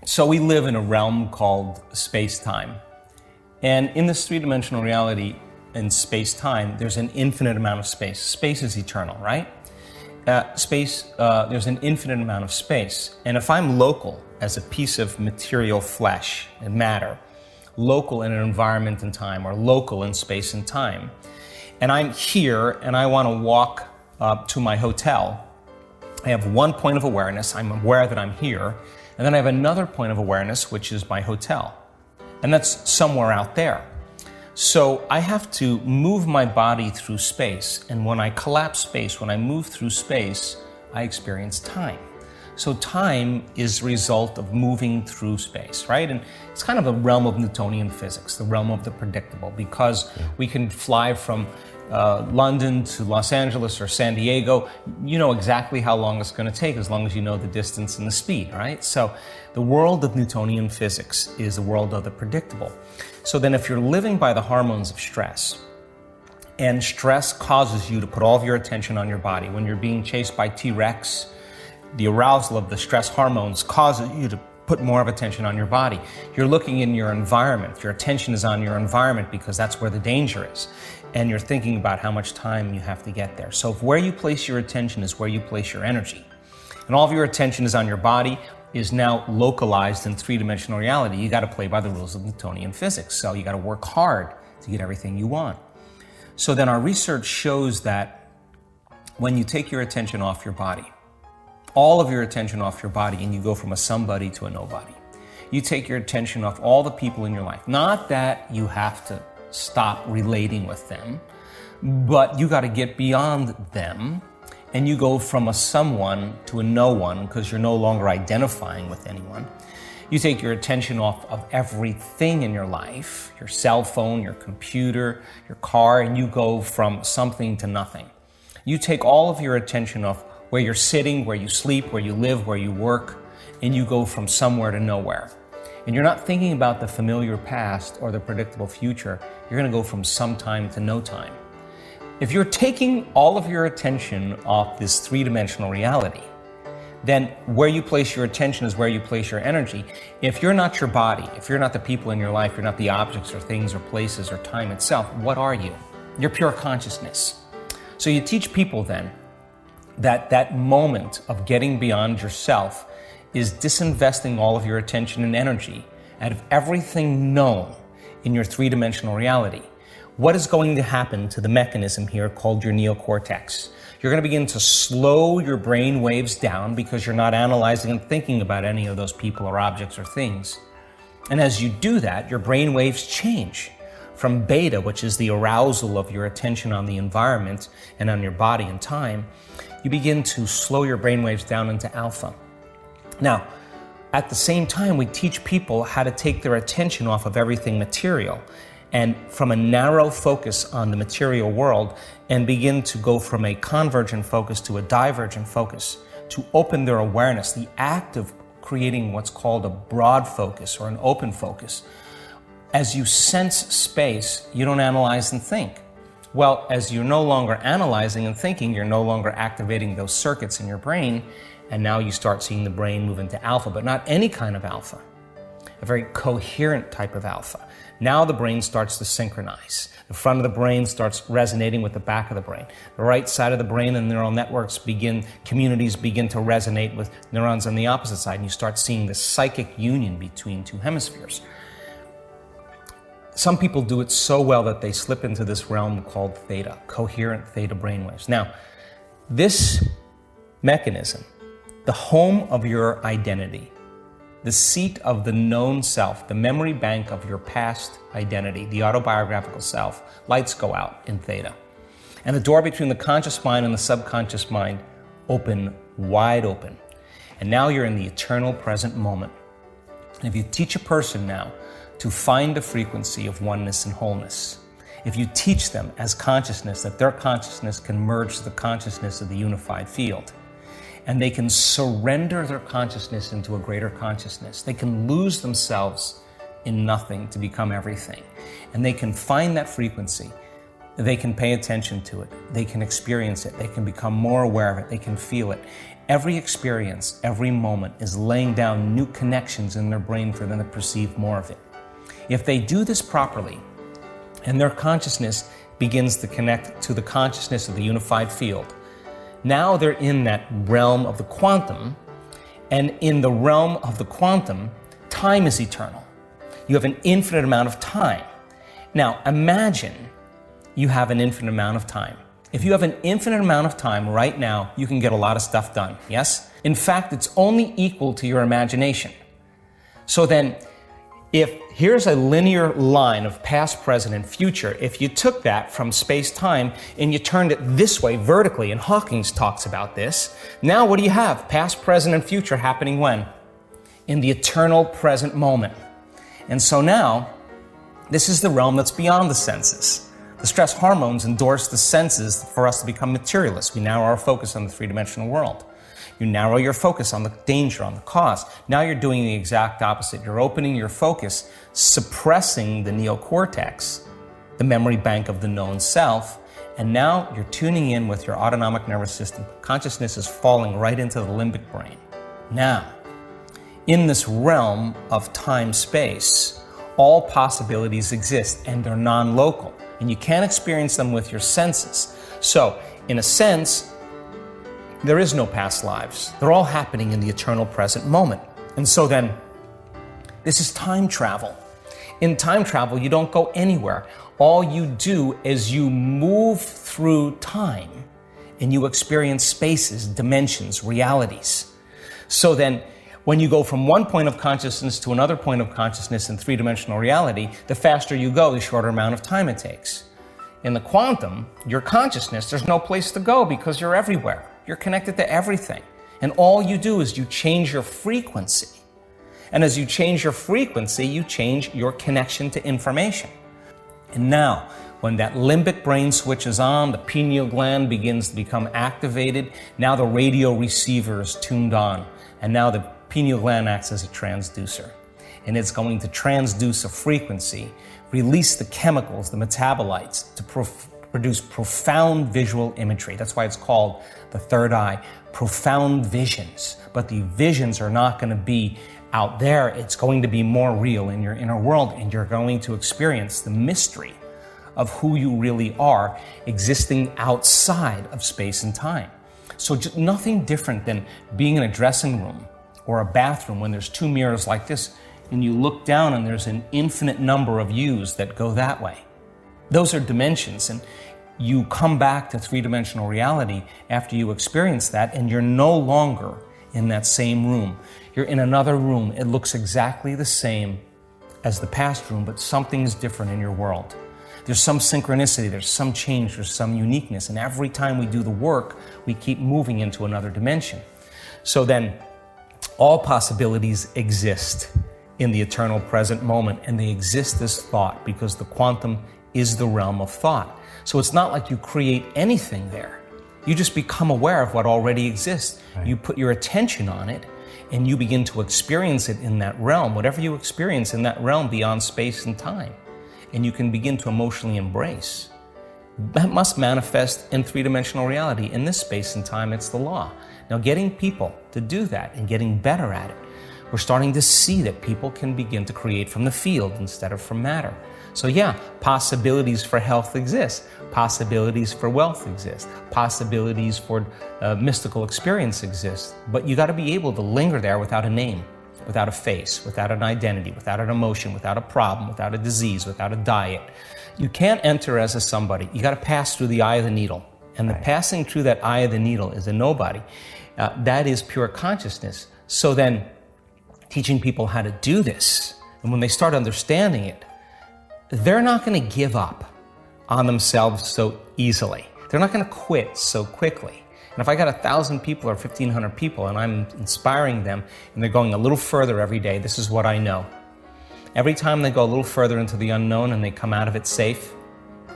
So we live in a realm called space-time. And in this three-dimensional reality in space-time, there's an infinite amount of space. Space is eternal, right? There's an infinite amount of space. And if I'm local as a piece of material flesh and matter, local in an environment and time, or local in space and time, and I'm here and I want to walk to my hotel, I have one point of awareness, I'm aware that I'm here, and then I have another point of awareness, which is my hotel. And that's somewhere out there. So I have to move my body through space, and when I collapse space, when I move through space, I experience time. So time is the result of moving through space, right? And it's kind of a realm of Newtonian physics, the realm of the predictable, because we can fly from London to Los Angeles or San Diego. You know exactly how long it's going to take as long as you know the distance and the speed, right? So the world of Newtonian physics is the world of the predictable. So then if you're living by the hormones of stress, and stress causes you to put all of your attention on your body, when you're being chased by T-Rex, the arousal of the stress hormones causes you to put more of attention on your body. You're looking in your environment. Your attention is on your environment because that's where the danger is. And you're thinking about how much time you have to get there. So if where you place your attention is where you place your energy, and all of your attention is on your body, is now localized in three-dimensional reality, you got to play by the rules of Newtonian physics. So you got to work hard to get everything you want. So then our research shows that when you take your attention off your body, all of your attention off your body, and you go from a somebody to a nobody. You take your attention off all the people in your life. Not that you have to stop relating with them, but you got to get beyond them, and you go from a someone to a no one because you're no longer identifying with anyone. You take your attention off of everything in your life, your cell phone, your computer, your car, and you go from something to nothing. You take all of your attention off where you're sitting, where you sleep, where you live, where you work, and you go from somewhere to nowhere. And you're not thinking about the familiar past or the predictable future. You're going to go from some time to no time. If you're taking all of your attention off this three-dimensional reality, then where you place your attention is where you place your energy. If you're not your body, if you're not the people in your life, you're not the objects or things or places or time itself, what are you? You're pure consciousness. So you teach people then that moment of getting beyond yourself is disinvesting all of your attention and energy out of everything known in your three-dimensional reality. What is going to happen to the mechanism here called your neocortex? You're going to begin to slow your brain waves down because you're not analyzing and thinking about any of those people or objects or things. And as you do that, your brain waves change from beta, which is the arousal of your attention on the environment and on your body and time. You begin to slow your brain waves down into alpha. Now, at the same time, we teach people how to take their attention off of everything material and from a narrow focus on the material world and begin to go from a convergent focus to a divergent focus, to open their awareness, the act of creating what's called a broad focus or an open focus. As you sense space, you don't analyze and think. Well, as you're no longer analyzing and thinking, you're no longer activating those circuits in your brain, and now you start seeing the brain move into alpha, but not any kind of alpha, a very coherent type of alpha. Now the brain starts to synchronize. The front of the brain starts resonating with the back of the brain. The right side of the brain and neural networks communities begin to resonate with neurons on the opposite side, and you start seeing this psychic union between two hemispheres. Some people do it so well that they slip into this realm called theta, coherent theta brainwaves. Now, this mechanism, the home of your identity, the seat of the known self, the memory bank of your past identity, the autobiographical self, lights go out in theta. And the door between the conscious mind and the subconscious mind open, wide open. And now you're in the eternal present moment. And if you teach a person now to find a frequency of oneness and wholeness, if you teach them as consciousness that their consciousness can merge the consciousness of the unified field, and they can surrender their consciousness into a greater consciousness, they can lose themselves in nothing to become everything, and they can find that frequency, they can pay attention to it, they can experience it, they can become more aware of it, they can feel it, Every experience, every moment is laying down new connections in their brain for them to perceive more of it. If they do this properly, and their consciousness begins to connect to the consciousness of the unified field, now they're in that realm of the quantum, and in the realm of the quantum, time is eternal. You have an infinite amount of time. Now, imagine you have an infinite amount of time. If you have an infinite amount of time right now, you can get a lot of stuff done, yes? In fact, it's only equal to your imagination. So then, if here's a linear line of past, present, and future, if you took that from space-time and you turned it this way vertically, and Hawking talks about this, now what do you have? Past, present, and future happening when? In the eternal present moment. And so now, this is the realm that's beyond the senses. The stress hormones endorse the senses for us to become materialists. We narrow our focus on the three-dimensional world. You narrow your focus on the danger, on the cause. Now you're doing the exact opposite. You're opening your focus, suppressing the neocortex, the memory bank of the known self, and now you're tuning in with your autonomic nervous system. Consciousness is falling right into the limbic brain. Now, in this realm of time-space, all possibilities exist, and they're non-local, and you can't experience them with your senses. So, in a sense, there is no past lives. They're all happening in the eternal present moment. And so then, this is time travel. In time travel, you don't go anywhere. All you do is you move through time, and you experience spaces, dimensions, realities. So then, when you go from one point of consciousness to another point of consciousness in three-dimensional reality, the faster you go, the shorter amount of time it takes. In the quantum, your consciousness, there's no place to go because you're everywhere. You're connected to everything. And all you do is you change your frequency. And as you change your frequency, you change your connection to information. And now, when that limbic brain switches on, the pineal gland begins to become activated. Now the radio receiver is tuned on. And now the pineal gland acts as a transducer, and it's going to transduce a frequency, release the chemicals, the metabolites, to produce profound visual imagery. That's why it's called the third eye, profound visions. But the visions are not going to be out there. It's going to be more real in your inner world, and you're going to experience the mystery of who you really are existing outside of space and time. So just nothing different than being in a dressing room or a bathroom when there's two mirrors like this, and you look down and there's an infinite number of yous that go that way. Those are dimensions, and you come back to three-dimensional reality after you experience that, and you're no longer in that same room. You're in another room. It looks exactly the same as the past room, but something's different in your world. There's some synchronicity, there's some change, there's some uniqueness, and every time we do the work, we keep moving into another dimension. So then, all possibilities exist in the eternal present moment, and they exist as thought because the quantum is the realm of thought. So it's not like you create anything there. You just become aware of what already exists. Right. You put your attention on it, and you begin to experience it in that realm, whatever you experience in that realm beyond space and time. And you can begin to emotionally embrace. That must manifest in three-dimensional reality. In this space and time, it's the law. Now, getting people to do that and getting better at it, we're starting to see that people can begin to create from the field instead of from matter. So yeah, possibilities for health exist. Possibilities for wealth exist. Possibilities for mystical experience exist. But you got to be able to linger there without a name, without a face, without an identity, without an emotion, without a problem, without a disease, without a diet. You can't enter as a somebody. You got to pass through the eye of the needle. And the passing through that eye of the needle is a nobody. That is pure consciousness. So then, teaching people how to do this, and when they start understanding it, they're not going to give up on themselves so easily. They're not going to quit so quickly. And if I got 1,000 people or 1,500 people and I'm inspiring them and they're going a little further every day, this is what I know. Every time they go a little further into the unknown and they come out of it safe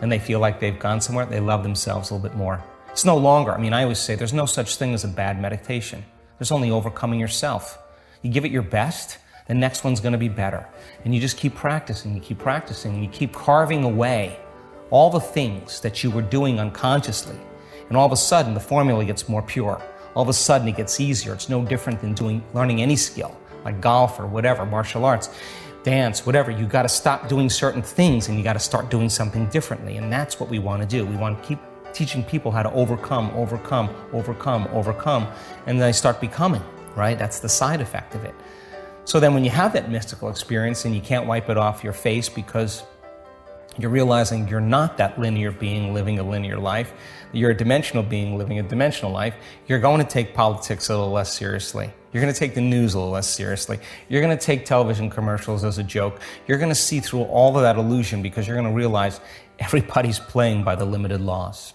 and they feel like they've gone somewhere, they love themselves a little bit more. It's no longer, I always say there's no such thing as a bad meditation. There's only overcoming yourself. You give it your best, the next one's going to be better. And you just keep practicing, and you keep carving away all the things that you were doing unconsciously. And all of a sudden, the formula gets more pure. all of a sudden it gets easier. It's no different than learning any skill, like golf or whatever, martial arts, dance, whatever. You got to stop doing certain things and you got to start doing something differently. And that's what we want to do. We want to keep teaching people how to overcome, and then they start becoming, right? That's the side effect of it. So then when you have that mystical experience and you can't wipe it off your face because you're realizing you're not that linear being living a linear life, you're a dimensional being living a dimensional life, you're going to take politics a little less seriously. You're going to take the news a little less seriously. You're going to take television commercials as a joke. You're going to see through all of that illusion because you're going to realize everybody's playing by the limited laws.